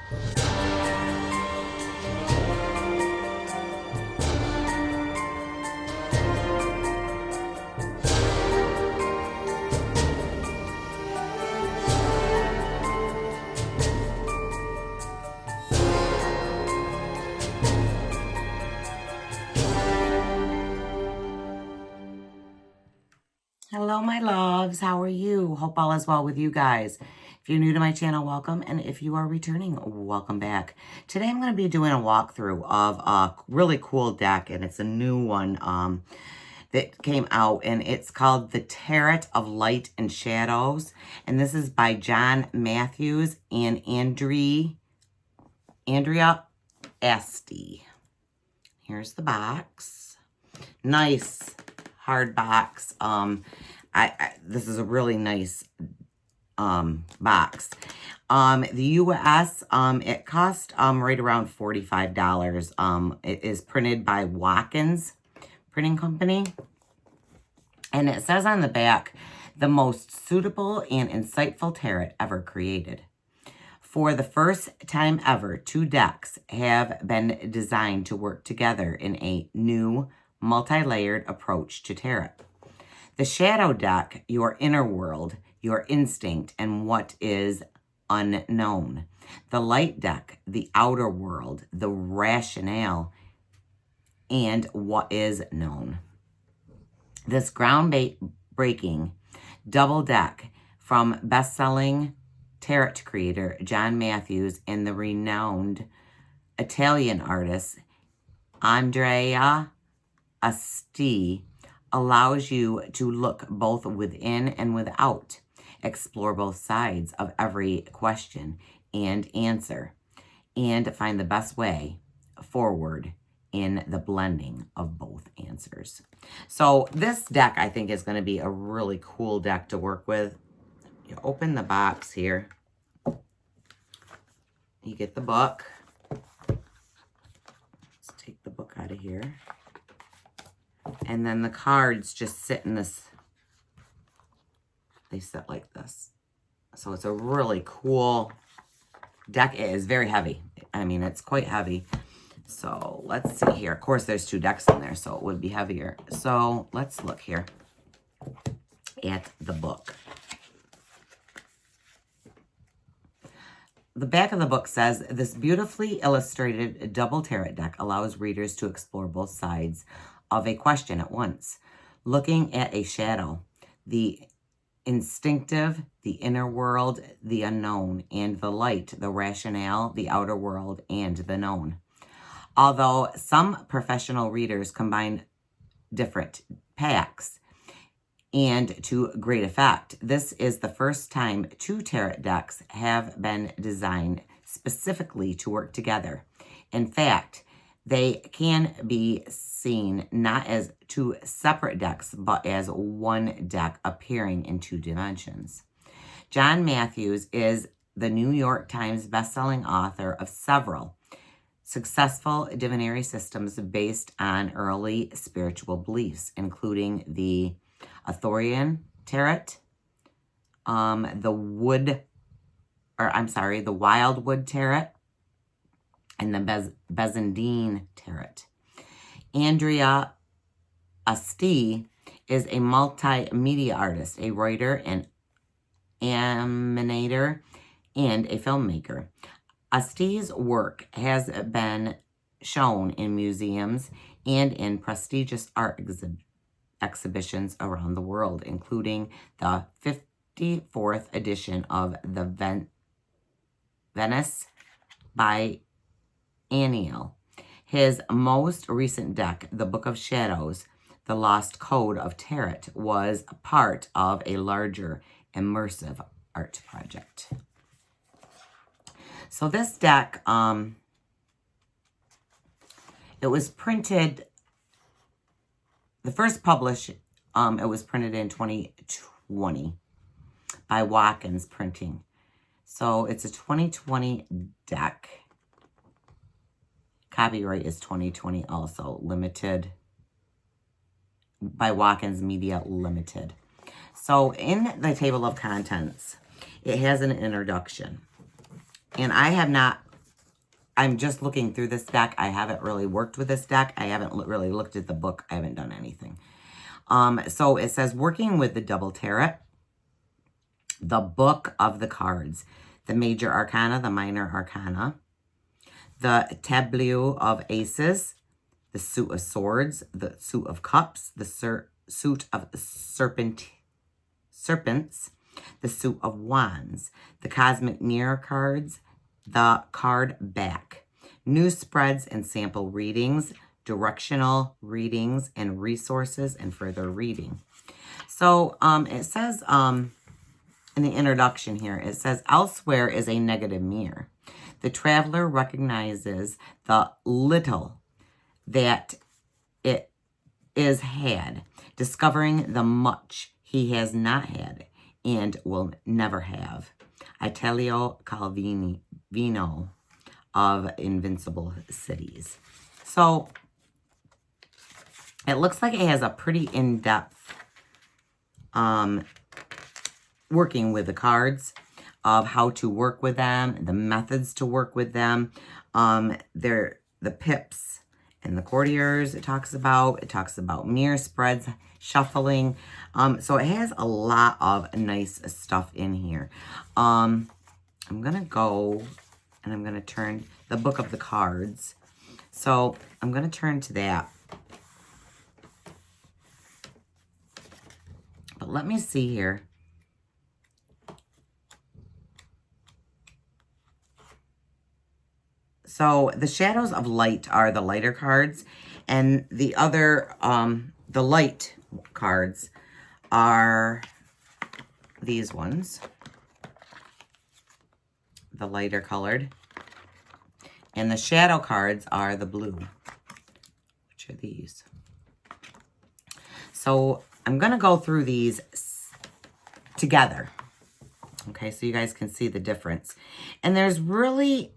Hello, my loves. How are you? Hope all is well with you guys. If you're new to my channel, welcome. And if you are returning, welcome back. Today, I'm going to be doing a walkthrough of a really cool deck. And it's a new one that came out. And it's called the Chariot of Light and Shadows. And this is by John Matthews and Andrea Aste. Here's the box. Nice hard box. This is a really nice box. The US, it cost right around $45. It is printed by Watkins Printing Company. And it says on the back, the most suitable and insightful tarot ever created. For the first time ever, 2 decks have been designed to work together in a new multi-layered approach to tarot. The shadow deck, your inner world, your instinct, and what is unknown. The light deck, the outer world, the rationale, and what is known. This groundbreaking double deck from best-selling tarot creator John Matthews and the renowned Italian artist Andrea Aste allows you to look both within and without, explore both sides of every question and answer, and find the best way forward in the blending of both answers. So this deck, I think, is going to be a really cool deck to work with. You open the box here. You get the book. Let's take the book out of here. And then the cards just sit in this, they sit like this. So it's a really cool deck. It is very heavy. I mean, it's quite heavy. So let's see here. Of course, there's 2 decks in there, so it would be heavier. So let's look here at the book. The back of the book says, this beautifully illustrated double tarot deck allows readers to explore both sides of a question at once, looking at a shadow, the instinctive, the inner world, the unknown, and the light, the rationale, the outer world, and the known. Although some professional readers combine different packs and to great effect, this is the first time 2 tarot decks have been designed specifically to work together. In fact, they can be seen not as 2 separate decks, but as one deck appearing in 2 dimensions. John Matthews is the New York Times bestselling author of several successful divinatory systems based on early spiritual beliefs, including the Arthurian tarot, the Wildwood tarot, and the Byzantine tarot. Andrea Aste is a multimedia artist, a writer, an animator, and a filmmaker. Aste's work has been shown in museums and in prestigious art exhibitions around the world, including the 54th edition of the Venice Biennial. His most recent deck, The Book of Shadows, The Lost Code of Tarot, was part of a larger immersive art project. So this deck, it was printed, the first published, it was printed in 2020 by Watkins Printing. So it's a 2020 deck. Copyright is 2020 also, limited by Watkins Media Limited. So in the table of contents, it has an introduction. And I have not I'm just looking through this deck. I haven't really worked with this deck. I haven't really looked at the book. I haven't done anything. So it says, working with the Double Tarot, the Book of the Cards, the Major Arcana, the Minor Arcana, the Tableau of Aces, the Suit of Swords, the Suit of Cups, the Suit of Serpents, the Suit of Wands, the Cosmic Mirror cards, the card back, new spreads and sample readings, directional readings and resources and further reading. So it says in the introduction here, it says, elsewhere is a negative mirror. The traveler recognizes the little that it is had, discovering the much he has not had and will never have. Italo Calvino of Invincible Cities. So it looks like it has a pretty in-depth working with the cards of how to work with them, the methods to work with them. They're the pips and the courtiers it talks about mirror spreads, shuffling. So it has a lot of nice stuff in here. I'm going to go and I'm going to turn the Book of the Cards. So I'm going to turn to that. But let me see here. So the Shadows of Light are the lighter cards, and the other, the light cards are these ones, the lighter colored, and the shadow cards are the blue, which are these. So I'm going to go through these together, okay, so you guys can see the difference. And there's really,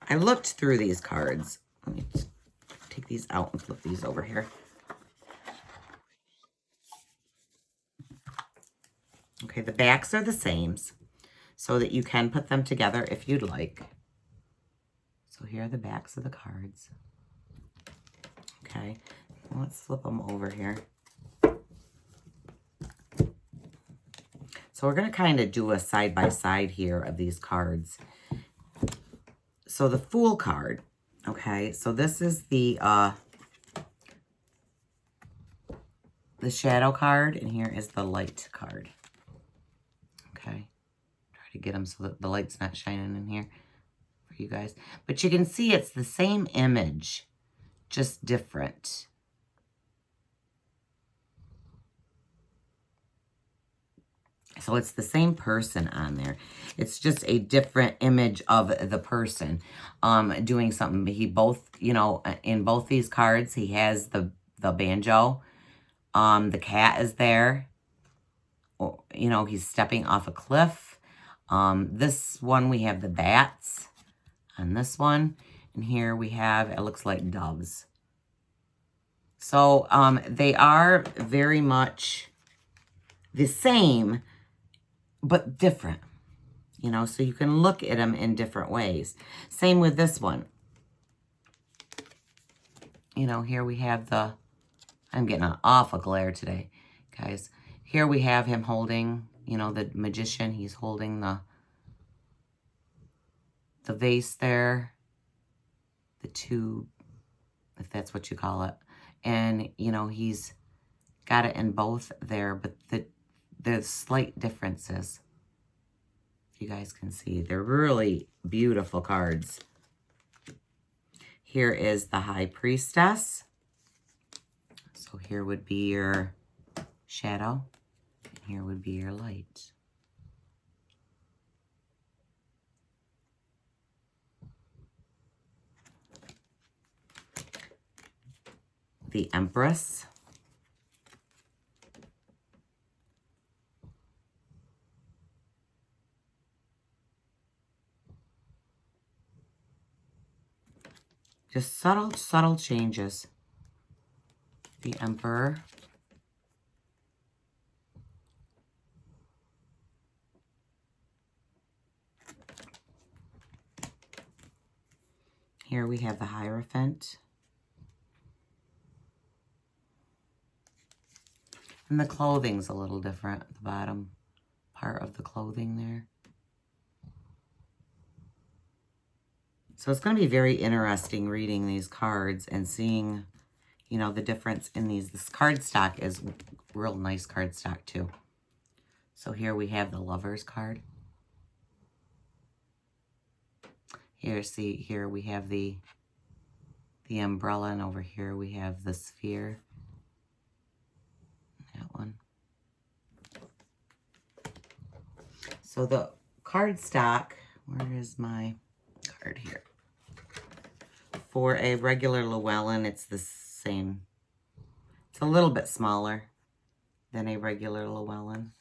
I looked through these cards. Let me take these out and flip these over here. Okay, the backs are the same, so that you can put them together if you'd like. So here are the backs of the cards. Okay, let's flip them over here. So we're going to kind of do a side-by-side here of these cards. So the Fool card, okay, so this is the shadow card, and here is the light card. Okay, try to get them so that the light's not shining in here for you guys. But you can see it's the same image, just different. So it's the same person on there. It's just a different image of the person doing something. He both, you know, in both these cards, he has the banjo. The cat is there. You know, he's stepping off a cliff. This one, we have the bats on this one. And here we have, it looks like doves. So they are very much the same, but different, you know, so you can look at them in different ways. Same with this one. You know, here we have the, I'm getting an awful glare today, guys. Here we have him holding, you know, the magician. He's holding the vase there, the tube, if that's what you call it. And, you know, he's got it in both there, but there's slight differences. You guys can see they're really beautiful cards. Here is the High Priestess. So here would be your shadow, and here would be your light. The Empress. Just subtle changes. The Emperor. Here we have the Hierophant. And the clothing's a little different at the bottom part of the clothing there. So it's going to be very interesting reading these cards and seeing, you know, the difference in these. This card stock is real nice card stock too. So here we have the Lover's card. Here, see, here we have the umbrella, and over here we have the sphere. That one. So the card stock, where is my card here? For a regular Llewellyn, it's the same. It's a little bit smaller than a regular Llewellyn.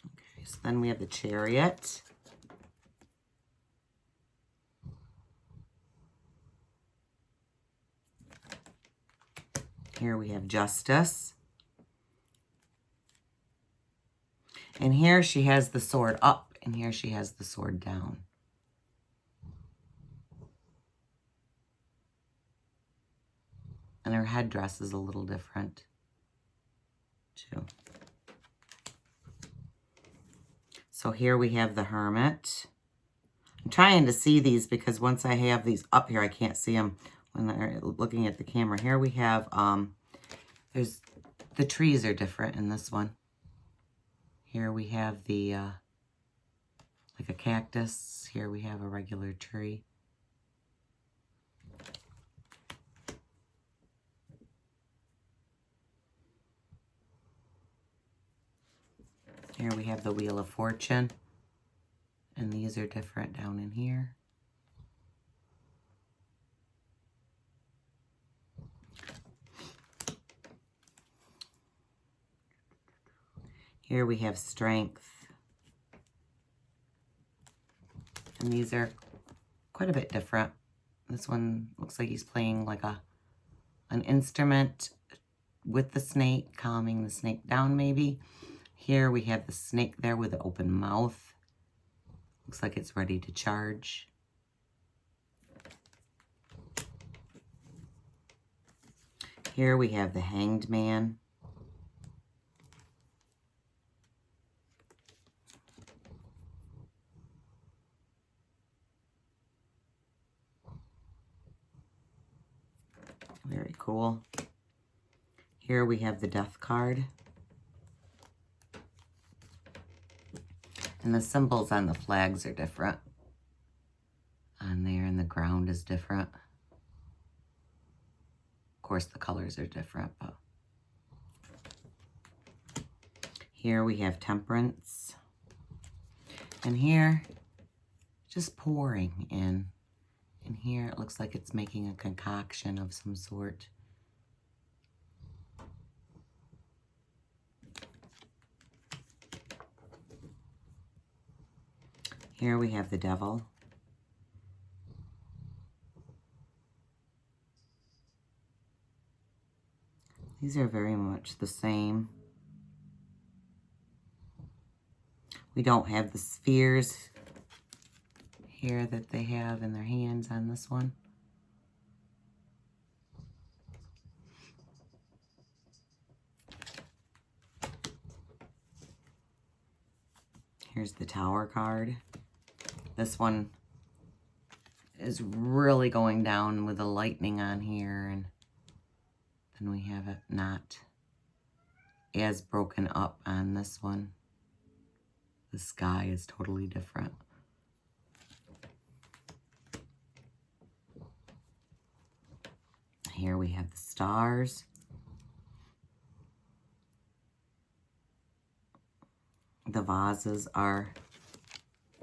Okay, so then we have the Chariot. Here we have Justice. And here she has the sword up, and here she has the sword down. And her headdress is a little different, too. So here we have the Hermit. I'm trying to see these because once I have these up here, I can't see them when they're looking at the camera. Here we have, there's, the trees are different in this one. Here we have the, like a cactus. Here we have a regular tree. Here we have the Wheel of Fortune. And these are different down in here. Here we have Strength. And these are quite a bit different. This one looks like he's playing like an instrument with the snake, calming the snake down maybe. Here we have the snake there with an open mouth. Looks like it's ready to charge. Here we have the Hanged Man. Very cool. Here we have the Death card. And the symbols on the flags are different. On there, and the ground is different. Of course, the colors are different, but here we have Temperance. And here, just pouring in. And here it looks like it's making a concoction of some sort. Here we have the Devil. These are very much the same. We don't have the spheres here that they have in their hands on this one. Here's the Tower card. This one is really going down with the lightning on here, and then we have it not as broken up on this one. The sky is totally different. Here we have the stars. The vases are,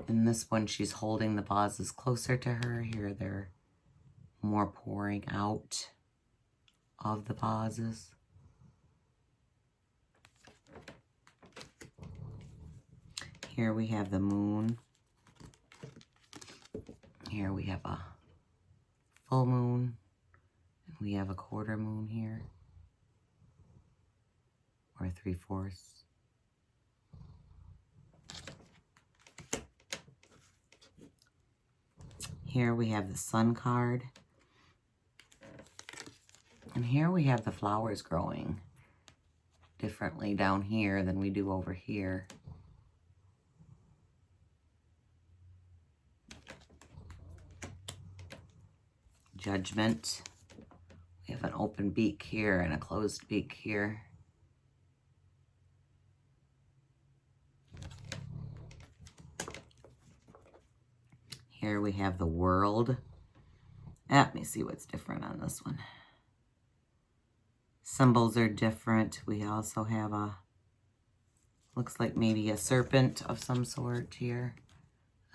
in this one she's holding the vases closer to her. Here they're more pouring out of the vases. Here we have the moon. Here we have a full moon. And we have a quarter moon here. Or 3/4. Here we have the Sun card. And here we have the flowers growing differently down here than we do over here. Judgment. We have an open beak here and a closed beak here. Here we have the World. Let me see what's different on this one. Symbols are different. We also have a, looks like maybe a serpent of some sort here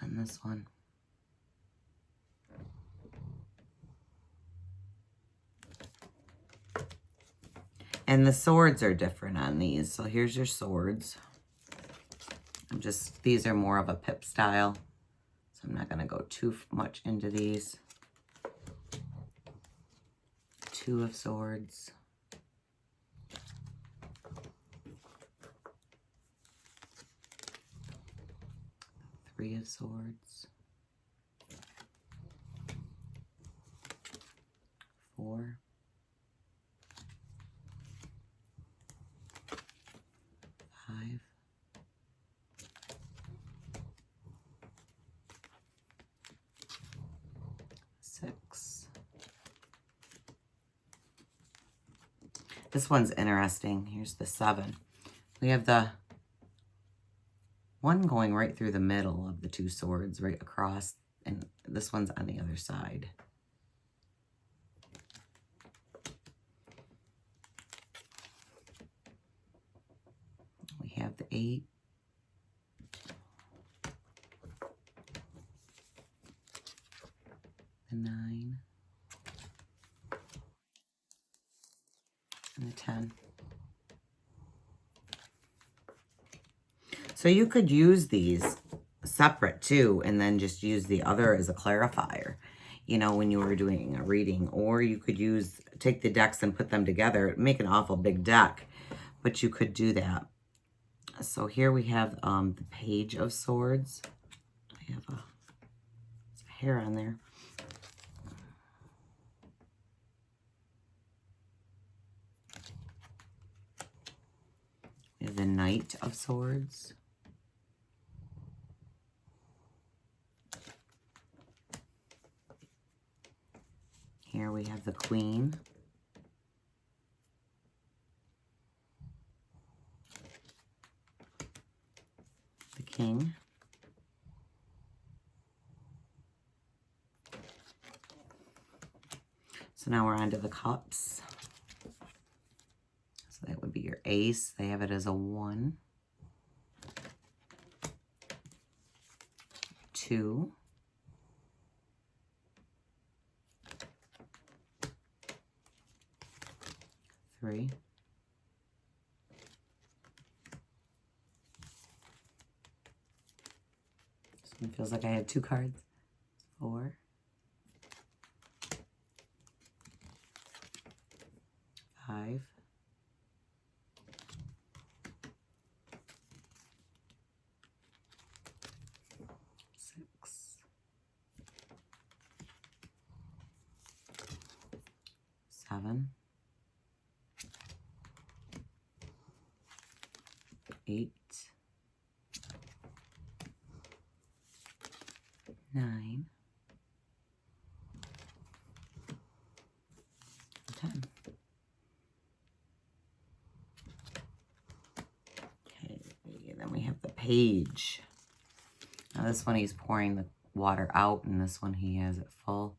on this one. And the swords are different on these. So here's your swords. These are more of a pip style. So I'm not going to go too much into these. 2 of swords. 3 of swords. 4. 5. 6. This one's interesting. Here's the 7. We have the one going right through the middle of the 2 swords, right across, and this one's on the other side. We have the 8. The 9. And the 10. So you could use these separate too, and then just use the other as a clarifier, you know, when you were doing a reading. Or you could take the decks and put them together, make an awful big deck, but you could do that. So here we have the Page of Swords. I have a hair on there. We have the Knight of Swords. Here we have the Queen. The King. So now we're on to the Cups. So that would be your Ace. They have it as a 1. 2. 3. 1 feels like I had 2 cards. 4. 5. 6. 7. 8. 9. 10. Okay, then we have the Page. Now this one he's pouring the water out, and this one he has it full.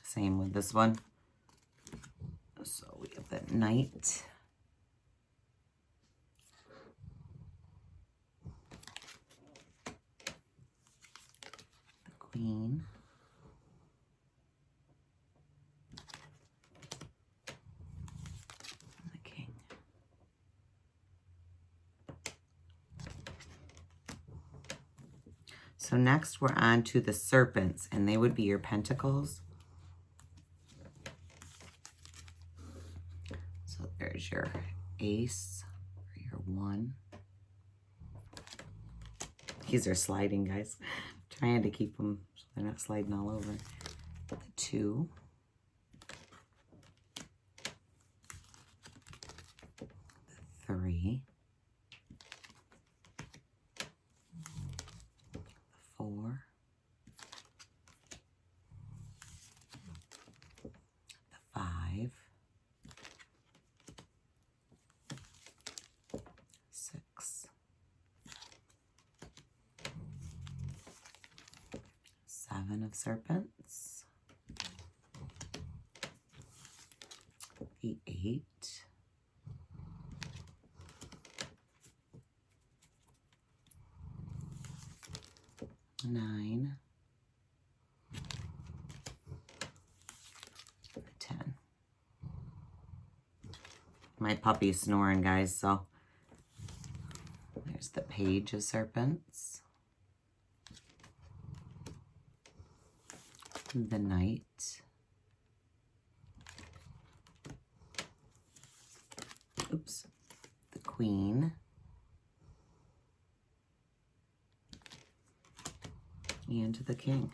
Same with this one. So we have the Knight. The Queen. And the King. So next we're on to the Serpents, and they would be your Pentacles. There's your Ace, or your 1. These are sliding, guys. I'm trying to keep them so they're not sliding all over. The 2. The 3. The 4. The 5. 6. 7 of serpents. The 8. 9. The 10. My puppy's snoring, guys, so there's the page of serpents. The knight. Oops. The queen. And the king.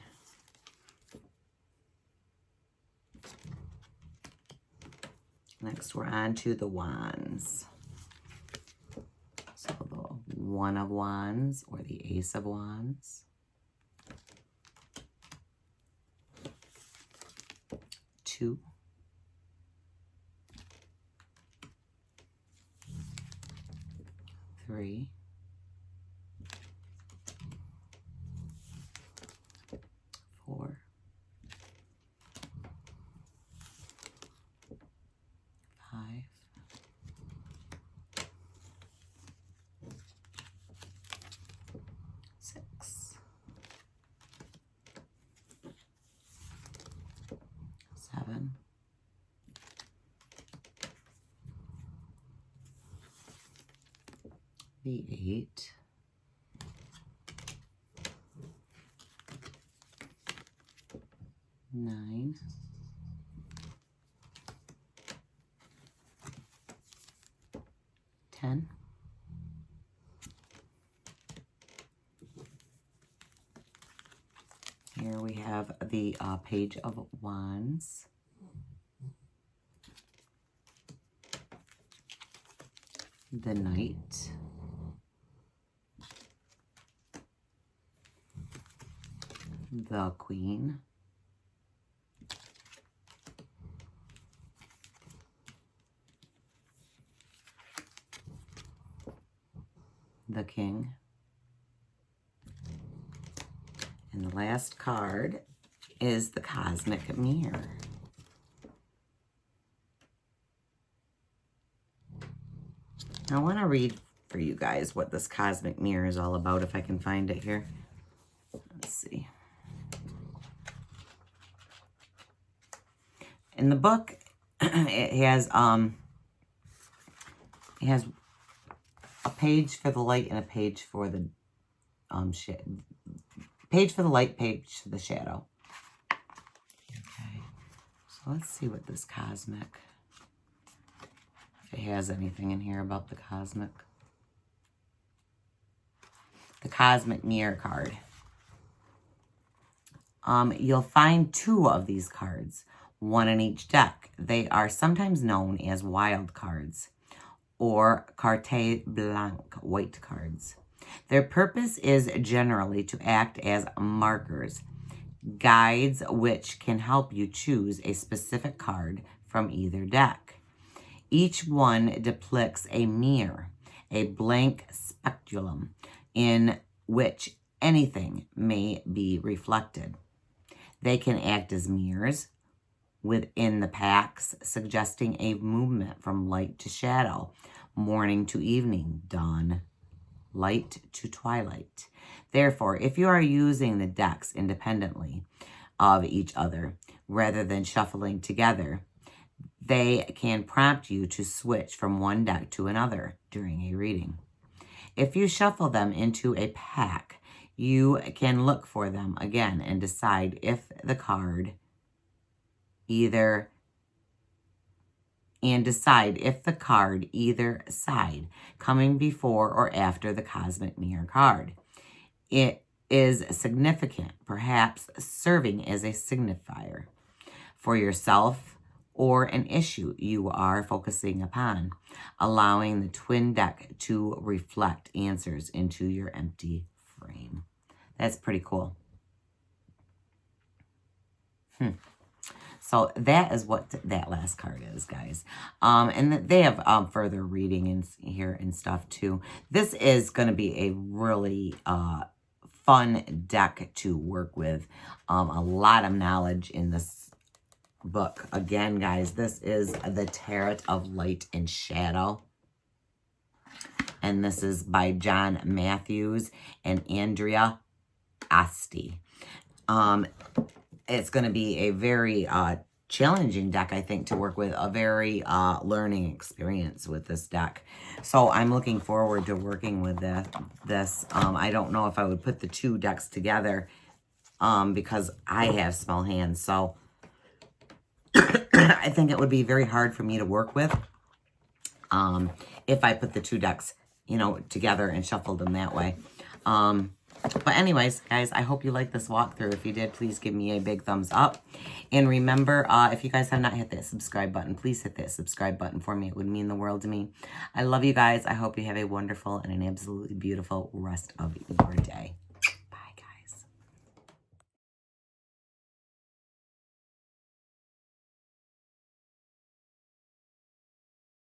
Next, we're on to the wands. So the 1 of wands or the ace of wands. 2. 3. 4. 5. 6. 7. 8. 9. 10. Here we have the page of wands. The knight. The queen. The king. And the last card is the cosmic mirror. I want to read for you guys what this cosmic mirror is all about, if I can find it here. Let's see. In the book, it has a page for the light and a page for the page for the light, page for the shadow. Okay, so let's see what this cosmic, if it has anything in here about the cosmic mirror card. You'll find 2 of these cards, 1 in each deck. They are sometimes known as wild cards or carte blanche, white cards. Their purpose is generally to act as markers, guides which can help you choose a specific card from either deck. Each one depicts a mirror, a blank speculum in which anything may be reflected. They can act as mirrors within the packs, suggesting a movement from light to shadow, morning to evening, dawn, light to twilight. Therefore, if you are using the decks independently of each other, rather than shuffling together, they can prompt you to switch from one deck to another during a reading. If you shuffle them into a pack, you can look for them again and decide if the card either side coming before or after the cosmic mirror card. It is significant, perhaps serving as a signifier for yourself or an issue you are focusing upon, allowing the twin deck to reflect answers into your empty frame. That's pretty cool. So that is what that last card is, guys. And they have further reading in here and stuff too. This is going to be a really fun deck to work with. A lot of knowledge in this book. Again, guys, this is the Tarot of Light and Shadow. And this is by John Matthews and Andrea Aste. It's going to be a very challenging deck, I think, to work with. A very learning experience with this deck. So I'm looking forward to working with this. I don't know if I would put the two decks together because I have small hands. So I think it would be very hard for me to work with if I put the two decks, you know, together and shuffled them that way. But anyways, guys, I hope you liked this walkthrough. If you did, please give me a big thumbs up. And remember, if you guys have not hit that subscribe button, please hit that subscribe button for me. It would mean the world to me. I love you guys. I hope you have a wonderful and an absolutely beautiful rest of your day.